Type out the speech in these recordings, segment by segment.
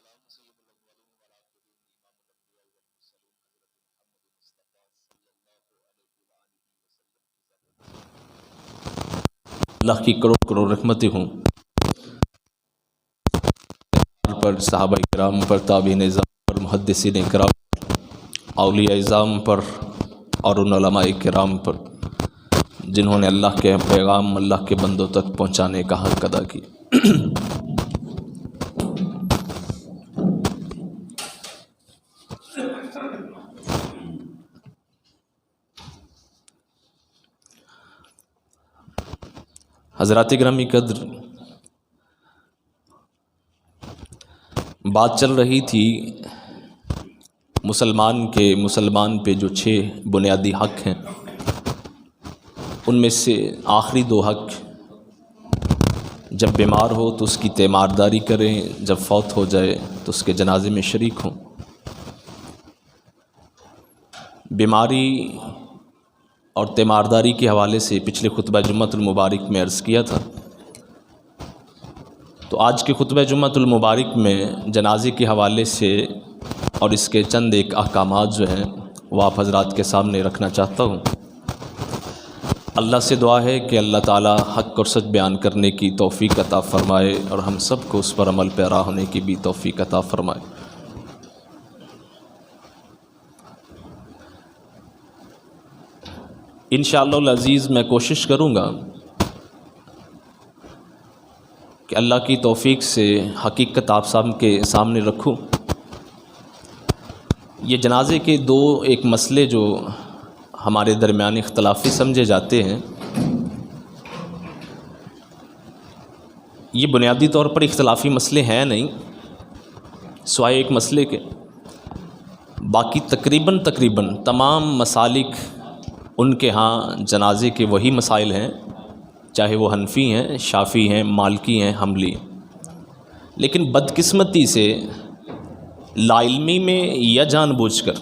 والسلام سید الاولین والآخرین امام الانبیاء والمرسلین حضرت محمد مصطفیٰ صلی اللہ علیہ وسلم کی اللہ کی کروڑ کروڑ رحمتیں ہوں پر، صحابہ کرام پر، تابعین اعظام پر، محدثین کرام، اولیاء اعظام پر اور ان علماء کرام پر جنہوں نے اللہ کے پیغام اللہ کے بندوں تک پہنچانے کا حق ادا کیا۔ حضرات گرامی قدر، بات چل رہی تھی مسلمان پہ جو 6 بنیادی حق ہیں، ان میں سے آخری 2 حق، جب بیمار ہو تو اس کی تیمارداری کریں، جب فوت ہو جائے تو اس کے جنازے میں شریک ہوں۔ بیماری اور تیمارداری کے حوالے سے پچھلے خطبہ جمعۃ المبارک میں عرض کیا تھا، تو آج کے خطبہ جمعۃ المبارک میں جنازے کے حوالے سے اور اس کے چند ایک احکامات جو ہیں وہ آپ حضرات کے سامنے رکھنا چاہتا ہوں۔ اللہ سے دعا ہے کہ اللہ تعالی حق اور سچ بیان کرنے کی توفیق عطا فرمائے اور ہم سب کو اس پر عمل پیرا ہونے کی بھی توفیق عطا فرمائے۔ انشاءاللہ العزیز میں کوشش کروں گا کہ اللہ کی توفیق سے حقیقت آپ سب کے سامنے رکھوں۔ یہ جنازے کے 2 ایک مسئلے جو ہمارے درمیان اختلافی سمجھے جاتے ہیں، یہ بنیادی طور پر اختلافی مسئلے ہیں نہیں، سوائے ایک مسئلے کے باقی تقریباً تمام مسالک ان کے ہاں جنازے کے وہی مسائل ہیں، چاہے وہ حنفی ہیں، شافعی ہیں، مالکی ہیں، حنبلی ہیں۔ لیکن بدقسمتی سے لا علمی میں یا جان بوجھ کر،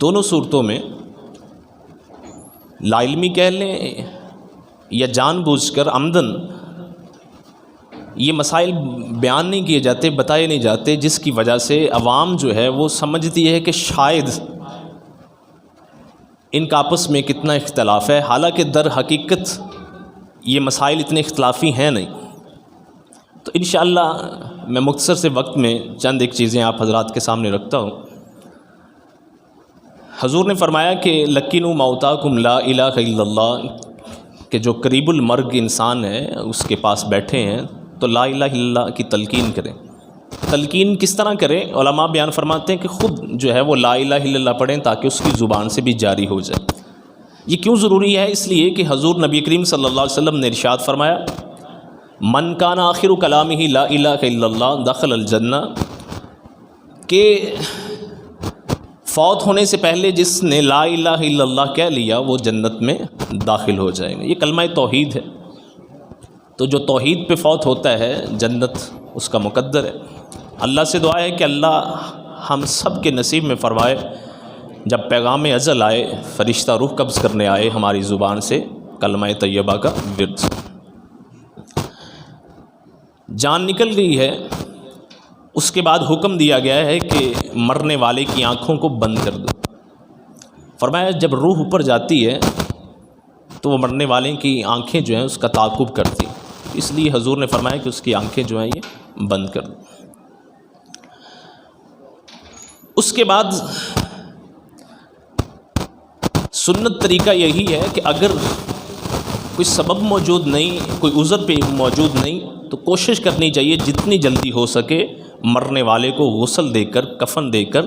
دونوں صورتوں میں لا علمی کہہ لیں یا جان بوجھ کر عمدن یہ مسائل بیان نہیں کیے جاتے، بتائے نہیں جاتے، جس کی وجہ سے عوام جو ہے وہ سمجھتی ہے کہ شاید ان کا آپس میں کتنا اختلاف ہے، حالانکہ در حقیقت یہ مسائل اتنے اختلافی ہیں نہیں۔ تو انشاءاللہ میں مختصر سے وقت میں چند ایک چیزیں آپ حضرات کے سامنے رکھتا ہوں۔ حضور نے فرمایا کہ لقنوا موتاکم لا الہ الا اللہ، کہ جو قریب المرگ انسان ہے اس کے پاس بیٹھے ہیں تو لا الہ الا اللہ کی تلقین کریں۔ تلقین کس طرح کریں؟ علماء بیان فرماتے ہیں کہ خود جو ہے وہ لا الہ الا اللہ پڑھیں تاکہ اس کی زبان سے بھی جاری ہو جائے۔ یہ کیوں ضروری ہے؟ اس لیے کہ حضور نبی کریم صلی اللہ علیہ وسلم نے ارشاد فرمایا، من کان آخر کلامہ لا الہ الا اللہ دخل الجنہ، کہ فوت ہونے سے پہلے جس نے لا الہ الا اللہ کہہ لیا وہ جنت میں داخل ہو جائیں گے۔ یہ کلمہ توحید ہے، تو جو توحید پہ فوت ہوتا ہے جنت اس کا مقدر ہے۔ اللہ سے دعا ہے کہ اللہ ہم سب کے نصیب میں فرمائے جب پیغام ازل آئے، فرشتہ روح قبض کرنے آئے، ہماری زبان سے کلمہ طیبہ کا ورد۔ جان نکل گئی ہے، اس کے بعد حکم دیا گیا ہے کہ مرنے والے کی آنکھوں کو بند کر دو۔ فرمایا جب روح اوپر جاتی ہے تو وہ مرنے والے کی آنکھیں جو ہیں اس کا تعاقب کرتی، اس لیے حضور نے فرمایا کہ اس کی آنکھیں جو ہیں یہ بند کر دو۔ اس کے بعد سنت طریقہ یہی ہے کہ اگر کوئی سبب موجود نہیں، کوئی عذر پہ موجود نہیں، تو کوشش کرنی چاہیے جتنی جلدی ہو سکے مرنے والے کو غسل دے کر، کفن دے کر،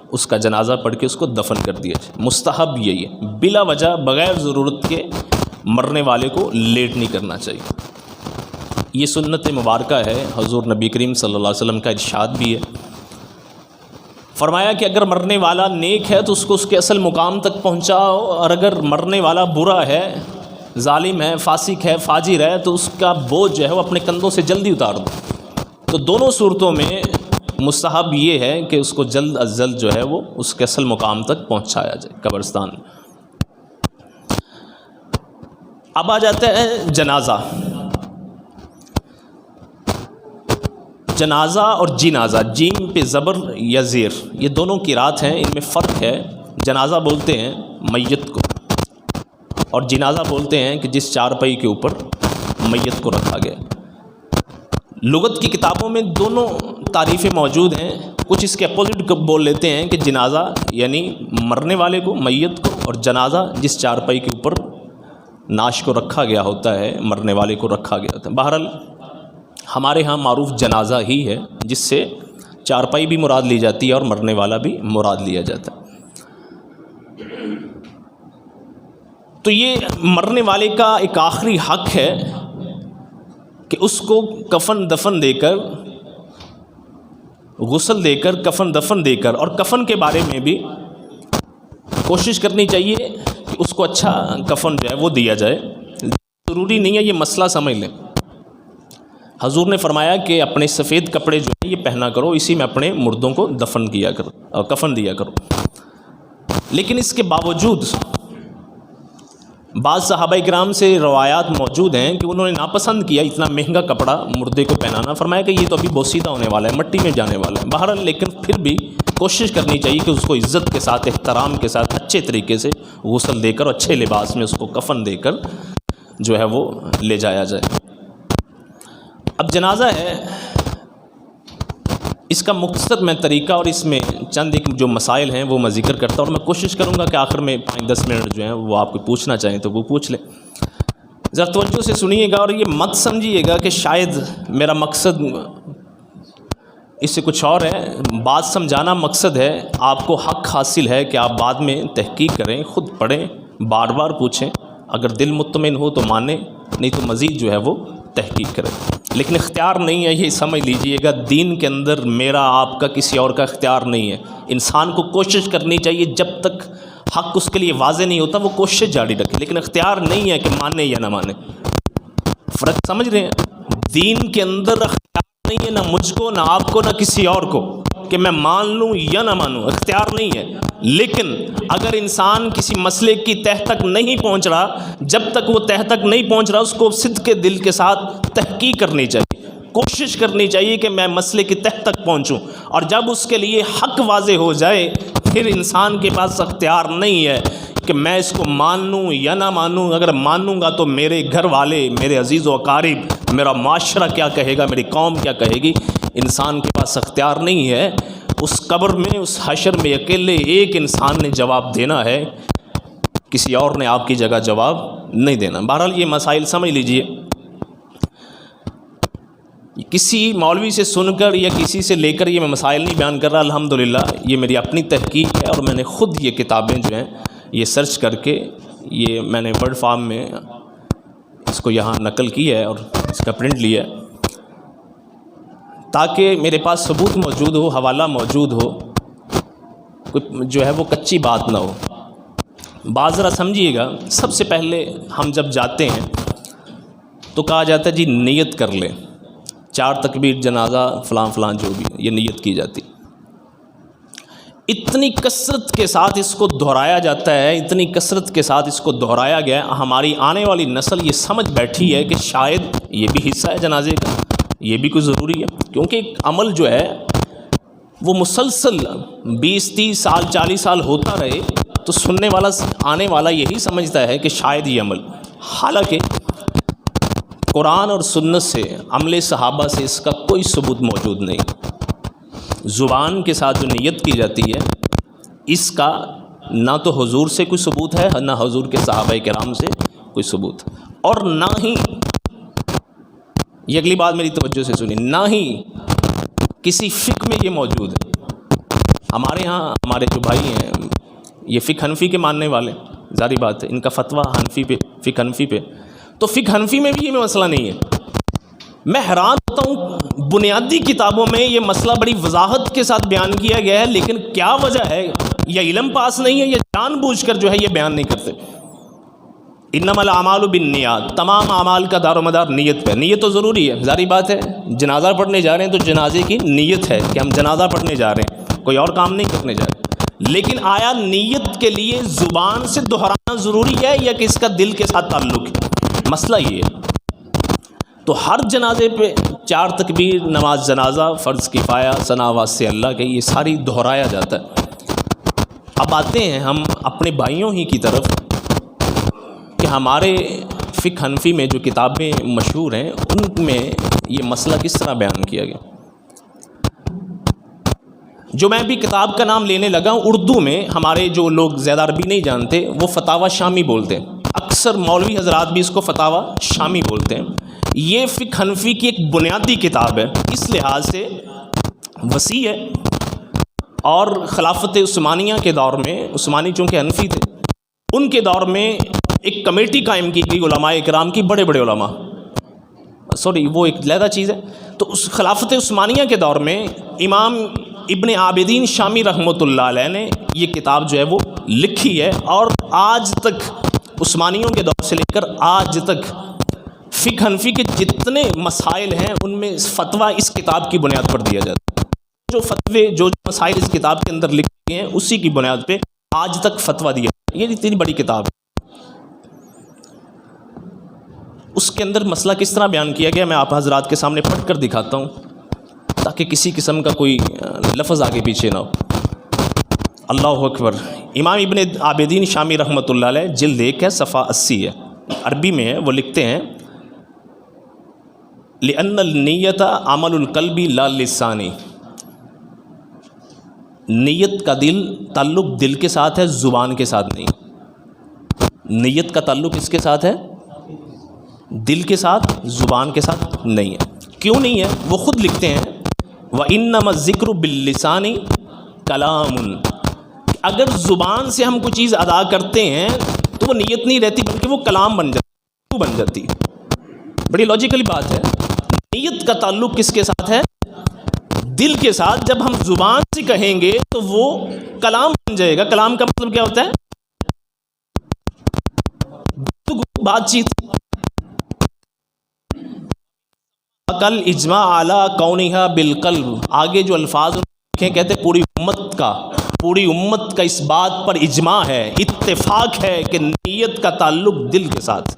اس کا جنازہ پڑھ کے اس کو دفن کر دیا جائے۔ مستحب یہی ہے، بلا وجہ بغیر ضرورت کے مرنے والے کو لیٹ نہیں کرنا چاہیے۔ یہ سنت مبارکہ ہے، حضور نبی کریم صلی اللہ علیہ وسلم کا ارشاد بھی ہے۔ فرمایا کہ اگر مرنے والا نیک ہے تو اس کو اس کے اصل مقام تک پہنچاؤ، اور اگر مرنے والا برا ہے، ظالم ہے، فاسق ہے، فاجر ہے، تو اس کا بوجھ جو ہے وہ اپنے کندھوں سے جلدی اتار دو۔ تو دونوں صورتوں میں مستحب یہ ہے کہ اس کو جلد از جلد جو ہے وہ اس کے اصل مقام تک پہنچایا جائے قبرستان میں۔ اب آ جاتا ہے جنازہ۔ جنازہ اور جنازہ، جیم پہ زبر یا زیر، یہ دونوں قرات ہیں، ان میں فرق ہے۔ جنازہ بولتے ہیں میت کو، اور جنازہ بولتے ہیں کہ جس چارپائی کے اوپر میت کو رکھا گیا۔ لغت کی کتابوں میں دونوں تعریفیں موجود ہیں، کچھ اس کے اپوزٹ بول لیتے ہیں کہ جنازہ یعنی مرنے والے کو، میت کو، اور جنازہ جس چارپائی کے اوپر ناش کو رکھا گیا ہوتا ہے، مرنے والے کو رکھا گیا ہوتا ہے۔ بہرحال ہمارے ہاں معروف جنازہ ہی ہے، جس سے چارپائی بھی مراد لی جاتی ہے اور مرنے والا بھی مراد لیا جاتا ہے۔ تو یہ مرنے والے کا ایک آخری حق ہے کہ اس کو کفن دفن دے کر، غسل دے کر، کفن دفن دے کر، اور کفن کے بارے میں بھی کوشش کرنی چاہیے کہ اس کو اچھا کفن جو ہے وہ دیا جائے۔ ضروری نہیں ہے، یہ مسئلہ سمجھ لیں، حضور نے فرمایا کہ اپنے سفید کپڑے جو ہیں یہ پہنا کرو، اسی میں اپنے مردوں کو دفن کیا کرو اور کفن دیا کرو۔ لیکن اس کے باوجود بعض صحابہ کرام سے روایات موجود ہیں کہ انہوں نے ناپسند کیا اتنا مہنگا کپڑا مردے کو پہنانا، فرمایا کہ یہ تو ابھی بوسیدہ ہونے والا ہے، مٹی میں جانے والا ہے۔ بہرحال لیکن پھر بھی کوشش کرنی چاہیے کہ اس کو عزت کے ساتھ، احترام کے ساتھ، اچھے طریقے سے غسل دے کر اور اچھے لباس میں اس کو کفن دے کر جو ہے وہ لے جایا جائے۔ اب جنازہ ہے، اس کا مختصر میں طریقہ اور اس میں چند ایک جو مسائل ہیں وہ میں ذکر کرتا ہوں، اور میں کوشش کروں گا کہ آخر میں 5-10 منٹ جو ہیں وہ آپ کو پوچھنا چاہیں تو وہ پوچھ لیں۔ ذرا توجہ سے سنیے گا اور یہ مت سمجھیے گا کہ شاید میرا مقصد اس سے کچھ اور ہے۔ بات سمجھانا مقصد ہے، آپ کو حق حاصل ہے کہ آپ بعد میں تحقیق کریں، خود پڑھیں، بار بار پوچھیں، اگر دل مطمئن ہو تو مانیں، نہیں تو مزید جو ہے وہ تحقیق کریں۔ لیکن اختیار نہیں ہے، یہ سمجھ لیجئے گا، دین کے اندر میرا آپ کا کسی اور کا اختیار نہیں ہے۔ انسان کو کوشش کرنی چاہیے، جب تک حق اس کے لیے واضح نہیں ہوتا وہ کوشش جاری رکھے، لیکن اختیار نہیں ہے کہ مانے یا نہ مانے۔ فرق سمجھ رہے ہیں؟ دین کے اندر اختیار نہیں ہے، نہ مجھ کو، نہ آپ کو، نہ کسی اور کو، کہ میں مان لوں یا نہ مانوں، اختیار نہیں ہے۔ لیکن اگر انسان کسی مسئلے کی تہ تک نہیں پہنچ رہا، جب تک وہ تہ تک نہیں پہنچ رہا، اس کو صدق کے دل کے ساتھ تحقیق کرنی چاہیے، کوشش کرنی چاہیے کہ میں مسئلے کی تہ تک پہنچوں، اور جب اس کے لیے حق واضح ہو جائے پھر انسان کے پاس اختیار نہیں ہے کہ میں اس کو مان لوں یا نہ مانوں۔ اگر مانوں گا تو میرے گھر والے، میرے عزیز و اقارب، میرا معاشرہ کیا کہے گا، میری قوم کیا کہے گی۔ انسان کے پاس اختیار نہیں ہے، اس قبر میں، اس حشر میں اکیلے ایک انسان نے جواب دینا ہے، کسی اور نے آپ کی جگہ جواب نہیں دینا۔ بہرحال یہ مسائل سمجھ لیجئے، کسی مولوی سے سن کر یا کسی سے لے کر یہ میں مسائل نہیں بیان کر رہا، الحمدللہ یہ میری اپنی تحقیق ہے، اور میں نے خود یہ کتابیں جو ہیں یہ سرچ کر کے یہ میں نے ورڈ فارم میں اس کو یہاں نقل کی ہے اور اس کا پرنٹ لیا ہے، تاکہ میرے پاس ثبوت موجود ہو، حوالہ موجود ہو، کوئی جو ہے وہ کچی بات نہ ہو۔ بات ذرا سمجھیے گا، سب سے پہلے ہم جب جاتے ہیں تو کہا جاتا ہے جی نیت کر لیں، 4 تکبیر، جنازہ، فلاں فلاں جو بھی یہ نیت کی جاتی۔ اتنی کثرت کے ساتھ اس کو دہرایا جاتا ہے، اتنی کثرت کے ساتھ اس کو دہرایا گیا، ہماری آنے والی نسل یہ سمجھ بیٹھی ہے کہ شاید یہ بھی حصہ ہے جنازے کا، یہ بھی کوئی ضروری ہے، کیونکہ ایک عمل جو ہے وہ مسلسل 20-30 سال 40 سال ہوتا رہے تو سننے والا، آنے والا یہی سمجھتا ہے کہ شاید یہ عمل، حالانکہ قرآن اور سنت سے، عمل صحابہ سے اس کا کوئی ثبوت موجود نہیں۔ زبان کے ساتھ جو نیت کی جاتی ہے اس کا نہ تو حضور سے کوئی ثبوت ہے، نہ حضور کے صحابہ کرام سے کوئی ثبوت، اور نہ ہی، یہ اگلی بات میری توجہ سے سنیں، نہ ہی کسی فقہ میں یہ موجود ہے۔ ہمارے ہاں ہمارے جو بھائی ہیں یہ فقہ حنفی کے ماننے والے، ظاہری بات ہے ان کا فتویٰ حنفی پہ، فقہ حنفی پہ، تو فقہ حنفی میں بھی یہ مسئلہ نہیں ہے۔ میں حیران ہوتا ہوں، بنیادی کتابوں میں یہ مسئلہ بڑی وضاحت کے ساتھ بیان کیا گیا ہے، لیکن کیا وجہ ہے، یا علم پاس نہیں ہے یا جان بوجھ کر جو ہے یہ بیان نہیں کرتے۔ انما الاعمال بالنیات، تمام اعمال کا دار و مدار نیت پہ، نیت تو ضروری ہے، ظاہری بات ہے، جنازہ پڑھنے جا رہے ہیں تو جنازے کی نیت ہے کہ ہم جنازہ پڑھنے جا رہے ہیں، کوئی اور کام نہیں کرنے جا رہے، لیکن آیا نیت کے لیے زبان سے دہرانا ضروری ہے یا کہ اس کا دل کے ساتھ تعلق ہے؟ مسئلہ یہ ہے۔ تو ہر جنازے پہ 4 تکبیر، نماز جنازہ، فرض کفایہ، ثنا واسطے اللہ کے، یہ ساری دہرایا جاتا ہے۔ اب آتے ہیں ہم اپنے بھائیوں ہی کی طرف کہ ہمارے فقہ حنفی میں جو کتابیں مشہور ہیں ان میں یہ مسئلہ کس طرح بیان کیا گیا۔ جو میں بھی کتاب کا نام لینے لگا ہوں، اردو میں ہمارے جو لوگ زیادہ عربی نہیں جانتے وہ فتاوی شامی بولتے ہیں، اکثر مولوی حضرات بھی اس کو فتاوی شامی بولتے ہیں۔ یہ فقہ حنفی کی ایک بنیادی کتاب ہے، اس لحاظ سے وسیع ہے، اور خلافت عثمانیہ کے دور میں، عثمانی چونکہ حنفی تھے، ان کے دور میں ایک کمیٹی قائم کی گئی علماء اکرام کی، بڑے بڑے علماء، وہ ایک علیحدہ چیز ہے۔ تو اس خلافت عثمانیہ کے دور میں امام ابن عابدین شامی رحمۃ اللہ علیہ نے یہ کتاب جو ہے وہ لکھی ہے، اور آج تک عثمانیوں کے دور سے لے کر آج تک فقہ حنفی کے جتنے مسائل ہیں ان میں فتویٰ اس کتاب کی بنیاد پر دیا جاتا ہے۔ جو فتوے جو مسائل اس کتاب کے اندر لکھے ہیں اسی کی بنیاد پہ آج تک فتویٰ دیا ہے۔ یہ اتنی بڑی کتاب ہے، اس کے اندر مسئلہ کس طرح بیان کیا گیا میں آپ حضرات کے سامنے پڑھ کر دکھاتا ہوں تاکہ کسی قسم کا کوئی لفظ آگے پیچھے نہ ہو۔ اللہ اکبر۔ امام ابن عابدین شامی رحمۃ اللہ علیہ، جلد 1 ہے، صفحہ 80 ہے، عربی میں ہے، وہ لکھتے ہیں لِأَنَّ النِّيَّةَ عَمَلُ الْقَلْبِ لَا لِسَانِ، نیت کا تعلق دل کے ساتھ ہے، زبان کے ساتھ نہیں۔ نیت کا تعلق کس کے ساتھ ہے؟ دل کے ساتھ، زبان کے ساتھ نہیں ہے۔ کیوں نہیں ہے؟ وہ خود لکھتے ہیں وَإِنَّمَا الذِّكْرُ بِاللِّسَانِ كَلَامٌ، اگر زبان سے ہم کوئی چیز ادا کرتے ہیں تو وہ نیت نہیں رہتی بلکہ وہ کلام بن جاتی۔ بڑی لاجیکلی بات ہے۔ نیت کا تعلق کس کے ساتھ ہے؟ دل کے ساتھ۔ جب ہم زبان سے کہیں گے تو وہ کلام بن جائے گا۔ کلام کا مطلب کیا ہوتا ہے؟ بات چیت۔ کل اجماع اعلی کونہا بالقلب، آگے جو الفاظ لکھیں کہتے پوری امت کا اس بات پر اجماع ہے، اتفاق ہے کہ نیت کا تعلق دل کے ساتھ۔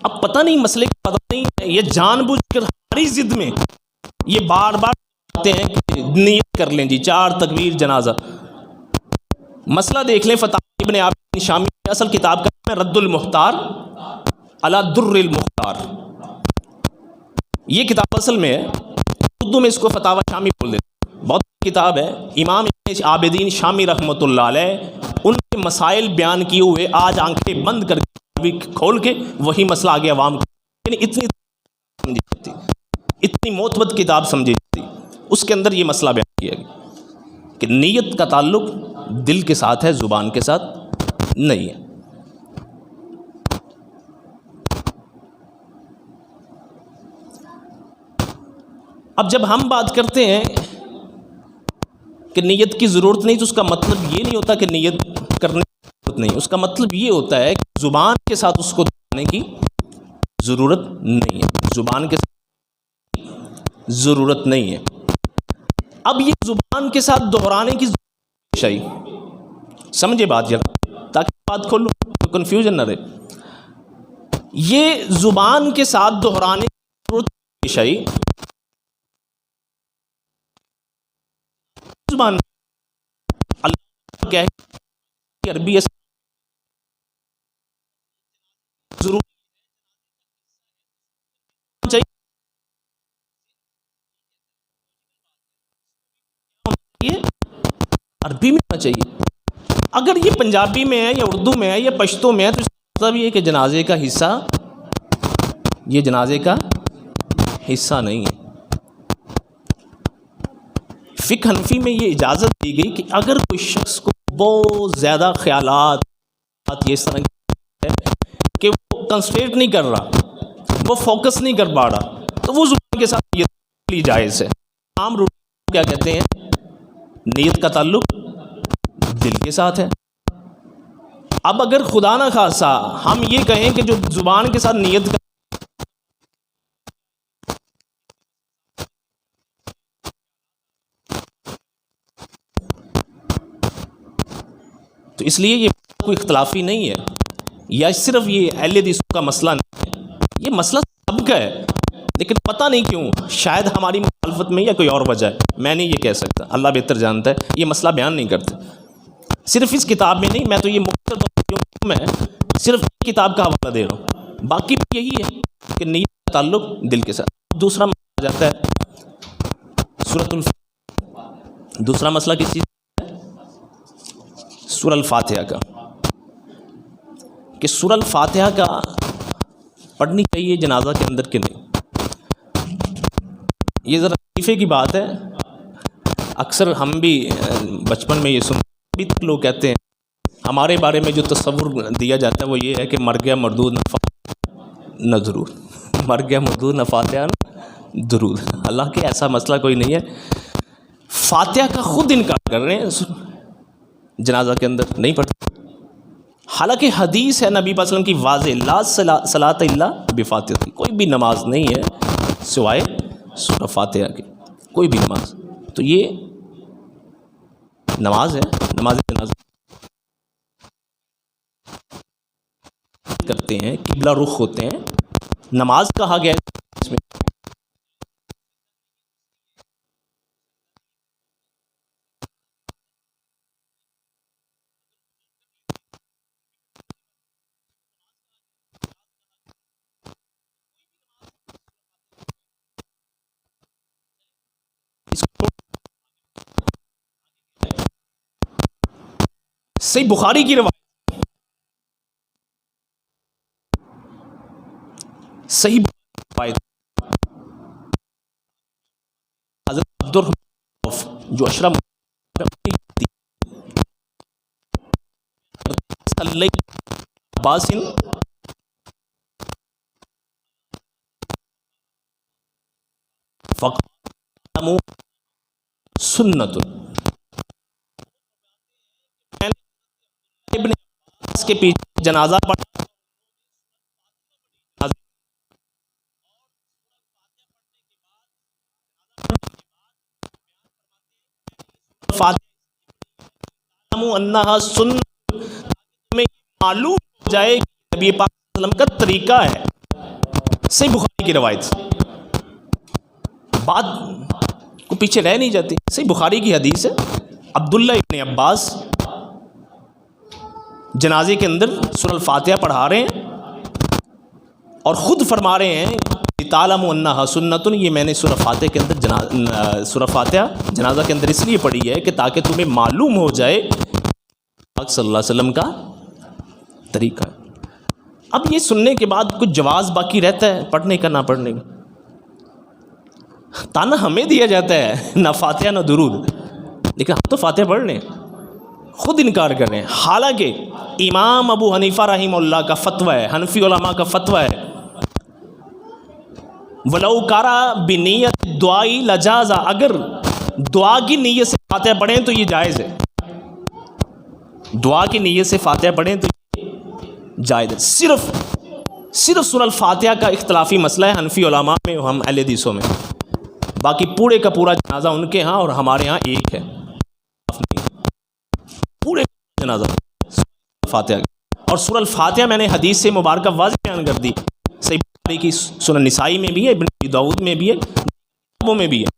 اب پتہ نہیں مسئلے کا پتہ نہیں، یہ جان بوجھ کر ہماری ضد میں یہ بار بار کہتے ہیں کہ نیت کر لیں جی، 4 تکبیر جنازہ۔ مسئلہ دیکھ لیں فتاوی ابن عابدین شامی، اصل کتاب کا نام ہے رد المختار علی در المختار۔ یہ کتاب اصل میں ہے، اردو میں اس کو فتاوی شامی بول دیتے ہیں، بہت کتاب ہے۔ امام ابن عابدین شامی رحمۃ اللہ علیہ ان کے مسائل بیان کیے ہوئے، آج آنکھیں بند کر کے کھول کے وہی مسئلہ آگے عوام کو، یعنی اتنی سمجھی جاتی، اتنی معتبر کتاب سمجھی جاتی، اس کے اندر یہ مسئلہ بیان کیا گیا کہ نیت کا تعلق دل کے ساتھ ہے، زبان کے ساتھ نہیں ہے۔ اب جب ہم بات کرتے ہیں کہ نیت کی ضرورت نہیں، تو اس کا مطلب یہ نہیں ہوتا کہ نیت کرنے کی ضرورت نہیں، اس کا مطلب یہ ہوتا ہے کہ زبان کے ساتھ اس کو دہرانے کی ضرورت نہیں ہے، زبان کے ساتھ ضرورت نہیں ہے۔ اب یہ زبان کے ساتھ دہرانے کی ضرورت ہے، سمجھے بات ذرا تاکہ بات کھولوں، کنفیوژن نہ رہے۔ یہ زبان کے ساتھ دہرانے کی ضرورت ہے، زبان اللہ کیا ہے عربی ضرور چاہیے، عربی میں ہونا چاہیے۔ اگر یہ پنجابی میں ہے یا اردو میں ہے یا پشتو میں ہے تو اس کا مطلب یہ کہ جنازے کا حصہ، یہ جنازے کا حصہ نہیں ہے۔ فقہ حنفی میں یہ اجازت دی گئی کہ اگر کوئی شخص کو بہت زیادہ خیالات یہ اس طرح کہ وہ کنسنٹریٹ نہیں کر رہا، وہ فوکس نہیں کر پا رہا، تو وہ زبان کے ساتھ نیت لی جائز ہے۔ عام روٹ کیا کہتے ہیں؟ نیت کا تعلق دل کے ساتھ ہے۔ اب اگر خدا نہ خاصہ ہم یہ کہیں کہ جو زبان کے ساتھ نیت کا تو اس لیے یہ کوئی اختلافی نہیں ہے، یا صرف یہ اہل حدیث کا مسئلہ نہیں ہے، یہ مسئلہ سب کا ہے، لیکن پتہ نہیں کیوں، شاید ہماری مخالفت میں یا کوئی اور وجہ ہے، میں نہیں یہ کہہ سکتا، اللہ بہتر جانتا ہے، یہ مسئلہ بیان نہیں کرتے صرف اس کتاب میں نہیں، میں تو یہ مختصر میں صرف کتاب کا حوالہ دے رہا ہوں، باقی یہی ہے کہ نیت کا تعلق دل کے ساتھ۔ دوسرا مسئلہ آ جاتا ہے دوسرا مسئلہ کس چیز سورہ الفاتحہ کا، کہ سورہ الفاتحہ کا پڑھنی چاہیے جنازہ کے اندر کہ نہیں۔ یہ ذرا لطیفے کی بات ہے، اکثر ہم بھی بچپن میں یہ ابھی تک لوگ کہتے ہیں، ہمارے بارے میں جو تصور دیا جاتا ہے وہ یہ ہے کہ مر گیا مردود نہ فاتحہ نہ درود، مر گیا مردود نہ فاتحہ نہ درود۔ اللہ کے ایسا مسئلہ کوئی نہیں ہے، فاتحہ کا خود انکار کر رہے ہیں، جنازہ کے اندر نہیں پڑھتے، حالانکہ حدیث ہے نبی پاک صلی اللہ علیہ وسلم کی واضح، لا صلاۃ الا بفاتحہ، کوئی بھی نماز نہیں ہے سوائے سورہ فاتحہ کی، کوئی بھی نماز۔ تو یہ نماز ہے، نماز جنازہ کرتے ہیں، قبلہ رخ ہوتے ہیں، نماز کہا گیا ہے اس میں۔ صحیح بخاری کی روایت، صحیح روایت، حضرت عبد الرحمن جو اشرم عباس فقاموا سنت، ابن عباس کے پیچھے جنازہ پڑھا، انہا سنت، تمہیں معلوم ہو جائے کہ نبی پاک صلی اللہ علیہ وسلم کا طریقہ ہے۔ صحیح بخاری کی روایت، بات کو پیچھے رہ نہیں جاتی، صحیح بخاری کی حدیث ہے، عبداللہ ابن عباس جنازے کے اندر سورہ الفاتحہ پڑھا رہے ہیں اور خود فرما رہے ہیں تعلموا انہا سنت، یہ میں نے سورہ فاتحہ کے اندر سورہ فاتحہ جنازہ کے اندر اس لیے پڑھی ہے کہ تاکہ تمہیں معلوم ہو جائے صلی اللہ علیہ وسلم کا طریقہ۔ اب یہ سننے کے بعد کچھ جواز باقی رہتا ہے پڑھنے کا نہ پڑھنے کا، تانا ہمیں دیا جاتا ہے نہ فاتحہ نہ درود، لیکن ہم تو فاتحہ پڑھ لیں، خود انکار کر رہے ہیں، حالانکہ امام ابو حنیفہ رحمہ اللہ کا فتویٰ ہے، حنفی علماء کا فتویٰ ہے، وَلَوْ كَرَ بِنِيَّةِ دُعَاءِ لَجَازَ، اگر دعا کی نیت سے فاتحہ پڑھیں تو یہ جائز ہے، دعا کی نیت سے فاتحہ پڑھیں تو یہ جائز ہے۔ صرف سورہ الفاتحہ کا اختلافی مسئلہ ہے حنفی علماء میں، ہم اہل حدیثوں میں، باقی پورے کا پورا جنازہ ان کے ہاں اور ہمارے ہاں ایک ہے، پورے جنازہ فاتحہ کا۔ اور سورہ الفاتحہ میں نے حدیث سے مبارکہ واضح بیان کر دی، صحیح بخاری کی سنن نسائی میں بھی ہے، ابن ابی داؤد میں بھی ہے، کتابوں میں بھی ہے،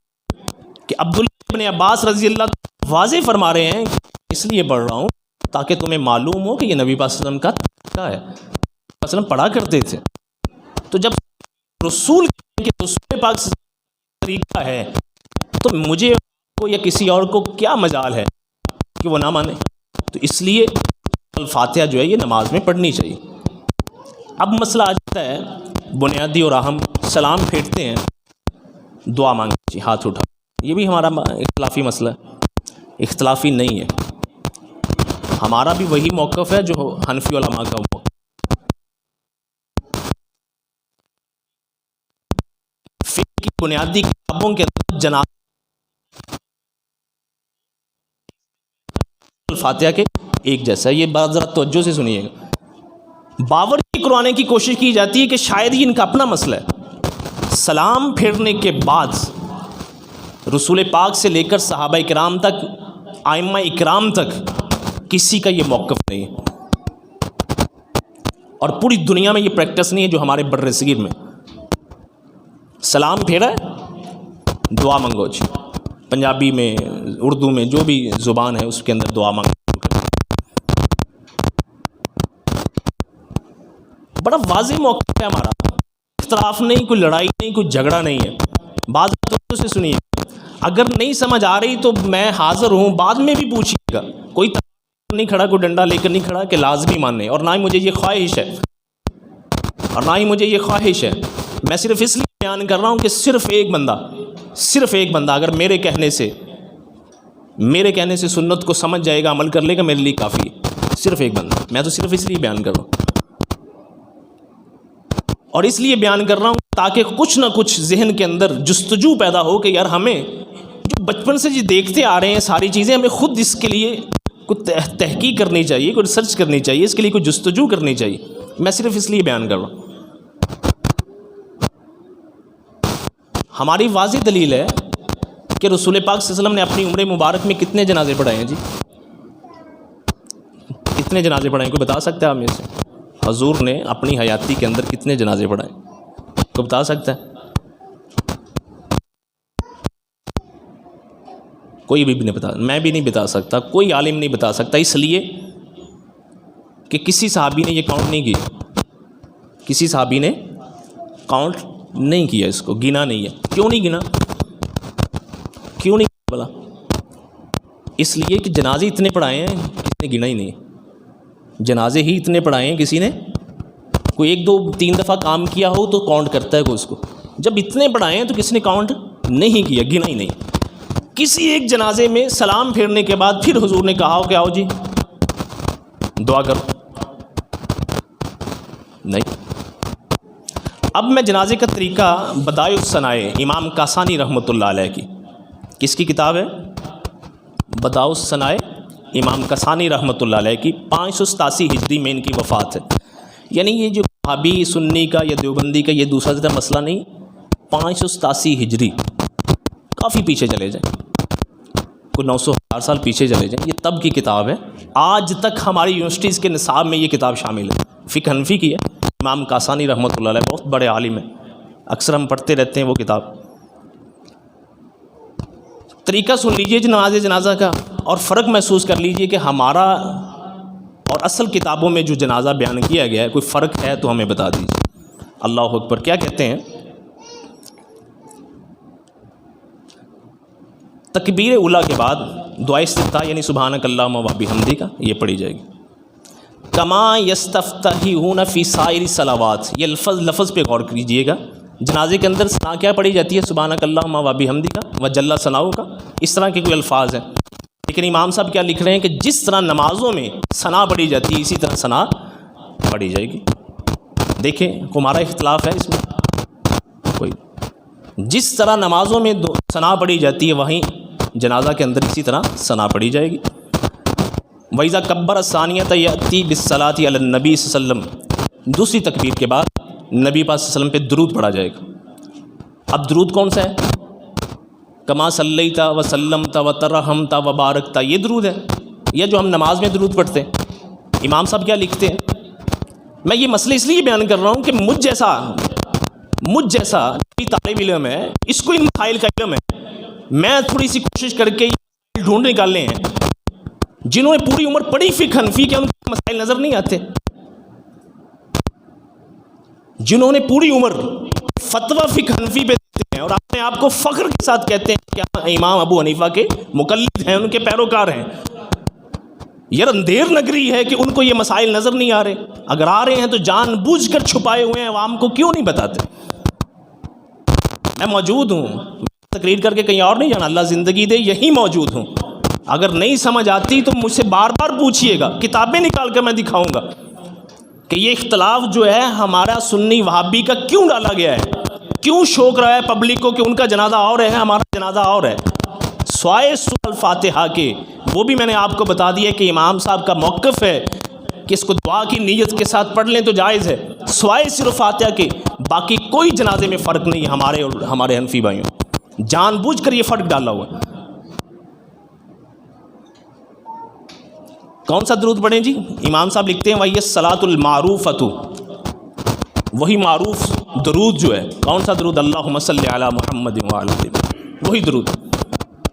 کہ عبداللہ ابن عباس رضی اللہ عنہ واضح فرما رہے ہیں، اس لیے پڑھ رہا ہوں تاکہ تمہیں معلوم ہو کہ یہ نبی پاک صلی اللہ علیہ وسلم کا طریقہ ہے، نبی پاک صلی اللہ علیہ وسلم پڑھا کرتے تھے۔ تو جب رسول کے رسول پاک صلی اللہ علیہ وسلم کا طریقہ ہے تو مجھے یا کسی اور کو کیا مجال ہے کہ وہ نہ مانے؟ تو اس لیے الفاتحہ جو ہے یہ نماز میں پڑھنی چاہیے۔ اب مسئلہ آ جاتا ہے بنیادی اور اہم، سلام پھیرتے ہیں، دعا مانگتے ہیں، ہاتھ اٹھا، یہ بھی ہمارا اختلافی مسئلہ ہے، اختلافی نہیں ہے، ہمارا بھی وہی موقف ہے جو حنفی علماء کا موقف۔ فقہ کی بنیادی کتابوں کے اندر جنازہ الفاتحہ کے ایک جیسا، یہ بات ذرا توجہ سے سنیے گا، باورچی کروانے کی کوشش کی جاتی ہے کہ شاید ہی ان کا اپنا مسئلہ ہے، سلام پھیرنے کے بعد رسول پاک سے لے کر صحابہ اکرام تک، ائمہ اکرام تک کسی کا یہ موقف نہیں ہے، اور پوری دنیا میں یہ پریکٹس نہیں ہے جو ہمارے بر صغیر میں، سلام پھیرا ہے، دعا منگو جی، پنجابی میں، اردو میں، جو بھی زبان ہے اس کے اندر دعا مانگو. بڑا واضح موقف ہے ہمارا، اختلاف نہیں، کوئی لڑائی نہیں، کوئی جھگڑا نہیں ہے. بعض باتوں سے سنیے، اگر نہیں سمجھ آ رہی تو میں حاضر ہوں، بعد میں بھی پوچھیے گا. کوئی نہیں کھڑا، کوئی ڈنڈا لے کر نہیں کھڑا کہ لازمی ماننے، اور نہ ہی مجھے یہ خواہش ہے، میں صرف اس لیے بیان کر رہا ہوں کہ صرف ایک بندہ اگر میرے کہنے سے سنت کو سمجھ جائے گا، عمل کر لے گا، میرے لیے کافی ہے. صرف ایک بندہ، میں تو صرف اس لیے بیان کر رہا ہوں، اور اس لیے بیان کر رہا ہوں تاکہ کچھ نہ کچھ ذہن کے اندر جستجو پیدا ہو کہ یار ہمیں جو بچپن سے دیکھتے آ رہے ہیں ساری چیزیں، ہمیں خود اس کے لیے کوئی تحقیق کرنی چاہیے، کوئی ریسرچ کرنی چاہیے، اس کے لیے کوئی جستجو کرنی چاہیے. میں صرف اس لیے بیان کر رہا ہوں. ہماری واضح دلیل ہے کہ رسول پاک صلی اللہ علیہ وسلم نے اپنی عمر مبارک میں کتنے جنازے پڑھائے ہیں جی؟ کتنے جنازے پڑھائے ہیں؟ کوئی بتا سکتا ہے آپ میں سے؟ حضور نے اپنی حیاتی کے اندر کتنے جنازے پڑھائے؟ کوئی بتا سکتا ہے؟ کوئی بھی نہیں بتا، میں بھی نہیں بتا سکتا، کوئی عالم نہیں بتا سکتا، اس لیے کہ کسی صحابی نے یہ کاؤنٹ نہیں کیا، کسی صحابی نے کاؤنٹ نہیں کیا، اس کو گنا نہیں ہے. کیوں نہیں گنا بلا؟ اس لیے کہ جنازے اتنے پڑھائے ہیں، کسی نے گنا ہی نہیں. جنازے ہی اتنے پڑھائے ہیں، کسی نے کوئی 1 2 3 دفعہ کام کیا ہو تو کاؤنٹ کرتا ہے کوئی اس کو. جب اتنے پڑھائے ہیں تو کسی نے کاؤنٹ نہیں کیا، گنا ہی نہیں. کسی ایک جنازے میں سلام پھیرنے کے بعد پھر حضور نے کہا ہو کہ آؤ جی دعا کرو؟ نہیں. اب میں جنازے کا طریقہ بدائع الصنائع، امام کاسانی رحمۃ اللہ علیہ کی، کس کی کتاب ہے؟ بدائع الصنائع، امام کاسانی رحمۃ اللہ علیہ کی. 587 ہجری میں ان کی وفات ہے. یعنی یہ جو وہابی سنی کا یا دیوبندی کا یہ دوسرا مسئلہ نہیں، 587 ہجری، کافی پیچھے چلے جائیں، کوئی 900 سال پیچھے چلے جائیں. یہ تب کی کتاب ہے. آج تک ہماری یونیورسٹیز کے نصاب میں یہ کتاب شامل ہے. فقہ حنفی کی ہے، امام کاسانی رحمۃ اللہ علیہ بہت بڑے عالم ہیں، اکثر ہم پڑھتے رہتے ہیں وہ کتاب. طریقہ سن لیجئے نماز جنازہ کا، اور فرق محسوس کر لیجئے کہ ہمارا اور اصل کتابوں میں جو جنازہ بیان کیا گیا ہے کوئی فرق ہے تو ہمیں بتا دیجیے. اللہ اکبر. کیا کہتے ہیں؟ تکبیر اولیٰ کے بعد دعا استفتاح یعنی سبحانک اللہم و بحمدی کا یہ پڑھی جائے گی. کما یستفتحون فی سائر الصلوات، یہ لفظ پہ غور کیجیے گا. جنازے کے اندر ثنا کیا پڑھی جاتی ہے؟ سبحانک اللہم و بحمدی کا و جل ثناؤ کا، اس طرح کے کوئی الفاظ ہیں. لیکن امام صاحب کیا لکھ رہے ہیں کہ جس طرح نمازوں میں ثنا پڑھی جاتی ہے اسی طرح ثنا پڑھی جائے گی. دیکھیں ہمارا اختلاف ہے اس میں کوئی، جس طرح نمازوں میں ثنا پڑھی جاتی ہے وہیں جنازہ کے اندر اسی طرح ثنا پڑھی جائے گی. وَإِذَا كَبَّرَ الثَّانِيَةَ يَأْتِي بِالصَّلَاةِ عَلَى النَّبِي صلی اللہ علیہ وسلم، دوسری تکبیر کے بعد نبی پاک صلی اللہ علیہ وسلم پہ درود پڑھا جائے گا. اب درود کون سا ہے؟ کما صلیت وسلمت وترحمت وبارکت، یہ درود ہے، یا جو ہم نماز میں درود پڑھتے ہیں. امام صاحب کیا لکھتے ہیں؟ میں یہ مسئلہ اس لیے بیان کر رہا ہوں کہ مجھ جیسا طالب علم ہے، اس کو ان مسائل کا علم ہے. میں تھوڑی سی کوشش کر کے ڈھونڈ نکالنے ہیں. جنہوں نے پوری عمر پڑھی فقہ حنفی کے، ان کو مسائل نظر نہیں آتے. جنہوں نے پوری عمر فتویٰ فقہ حنفی پہ دیتے ہیں اور اپنے آپ کو فخر کے ساتھ کہتے ہیں کہ امام ابو حنیفہ کے مقلد ہیں، ان کے پیروکار ہیں، یار اندھیر نگری ہے کہ ان کو یہ مسائل نظر نہیں آ رہے. اگر آ رہے ہیں تو جان بوجھ کر چھپائے ہوئے ہیں، عوام کو کیوں نہیں بتاتے؟ میں موجود ہوں، تقریر کر کے کہیں اور نہیں جانا، اللہ زندگی دے یہی موجود ہوں. اگر نہیں سمجھ آتی تو مجھ سے بار بار پوچھیے گا، کتابیں نکال کر میں دکھاؤں گا کہ یہ اختلاف جو ہے ہمارا سنی وہابی کا کیوں ڈالا گیا ہے، کیوں شوق رہا ہے پبلک کو کہ ان کا جنازہ اور ہے ہمارا جنازہ اور ہے. سوائے سورہ الفاتحہ کے، وہ بھی میں نے آپ کو بتا دیا کہ امام صاحب کا موقف ہے کہ اس کو دعا کی نیت کے ساتھ پڑھ لیں تو جائز ہے. سوائے صرف فاتحہ کے باقی کوئی جنازے میں فرق نہیں ہے ہمارے اور ہمارے حنفی بھائیوں. جان بوجھ کر یہ فرق ڈالا ہوا. کون سا درود پڑھیں جی؟ امام صاحب لکھتے ہیں وہی الصلاۃ المعروفۃ، وہی معروف درود جو ہے، کون سا درود؟ اللہم صلی علی محمد وعلی آل محمد، وہی درود۔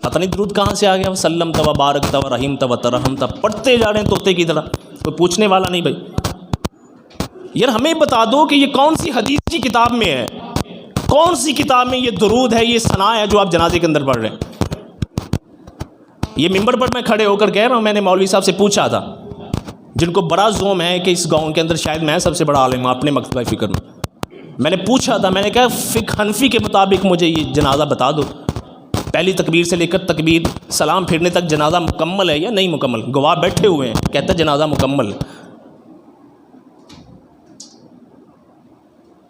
پتہ نہیں درود کہاں سے آ گیا، وسلم تا و بارک تا و رحیم تا و ترحم تا، پڑھتے جا رہے ہیں طوطے کی طرح، کوئی پوچھنے والا نہیں بھائی۔ یار ہمیں بتا دو کہ یہ کون سی حدیث کی کتاب میں ہے، کون سی کتاب میں یہ درود ہے، یہ ثنا ہے جو آپ جنازے کے اندر پڑھ رہے ہیں؟ یہ ممبر پر میں کھڑے ہو کر کہہ رہا ہوں، میں نے مولوی صاحب سے پوچھا تھا جن کو بڑا زوم ہے کہ اس گاؤں کے اندر شاید میں سب سے بڑا عالم ہوں اپنے مکتبہ فکر میں نے پوچھا تھا، میں نے کہا فقہ حنفی کے مطابق مجھے یہ جنازہ بتا دو، پہلی تکبیر سے لے کر تکبیر سلام پھیرنے تک جنازہ مکمل ہے یا نہیں مکمل؟ گواہ بیٹھے ہوئے ہیں، کہتا ہے جنازہ مکمل ہے۔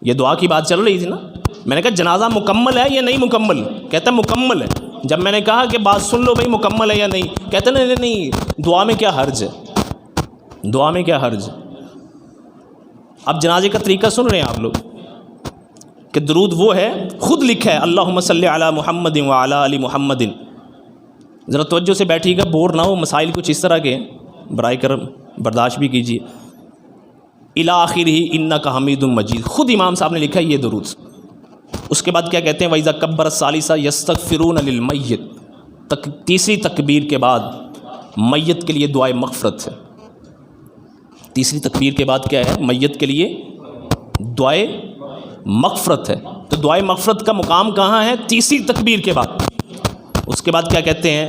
یہ دعا کی بات چل رہی تھی نا، میں نے کہا جنازہ مکمل ہے یا نہیں مکمل؟ کہتا ہے مکمل ہے۔ جب میں نے کہا کہ بات سن لو بھائی مکمل ہے یا نہیں، کہتا ہے نہیں نہیں، دعا میں کیا حرج ہے، دعا میں کیا حرج ہے؟ اب جنازے کا طریقہ سن رہے ہیں آپ لوگ کہ درود وہ ہے، خود لکھا ہے اللہم صلی علی محمد وعلی آل محمد۔ ذرا توجہ سے بیٹھیے گا، بور نہ ہو، مسائل کچھ اس طرح کے ہیں، برائے کرم برداشت بھی کیجیے۔ الی آخرہ انک حمید مجید، خود امام صاحب نے لکھا ہے یہ درود۔ اس کے بعد کیا کہتے ہیں، وَإِذَا كَبَّرَ الثَّالِثَ يَسْتَغْفِرُونَ لِلْمَيِّتِ، تیسری تکبیر کے بعد میت کے لیے دعائے مغفرت ہے۔ تیسری تکبیر کے بعد کیا ہے؟ میت کے لیے دعائے مغفرت ہے۔ تو دعائے مغفرت کا مقام کہاں ہے؟ تیسری تکبیر کے بعد۔ اس کے بعد کیا کہتے ہیں،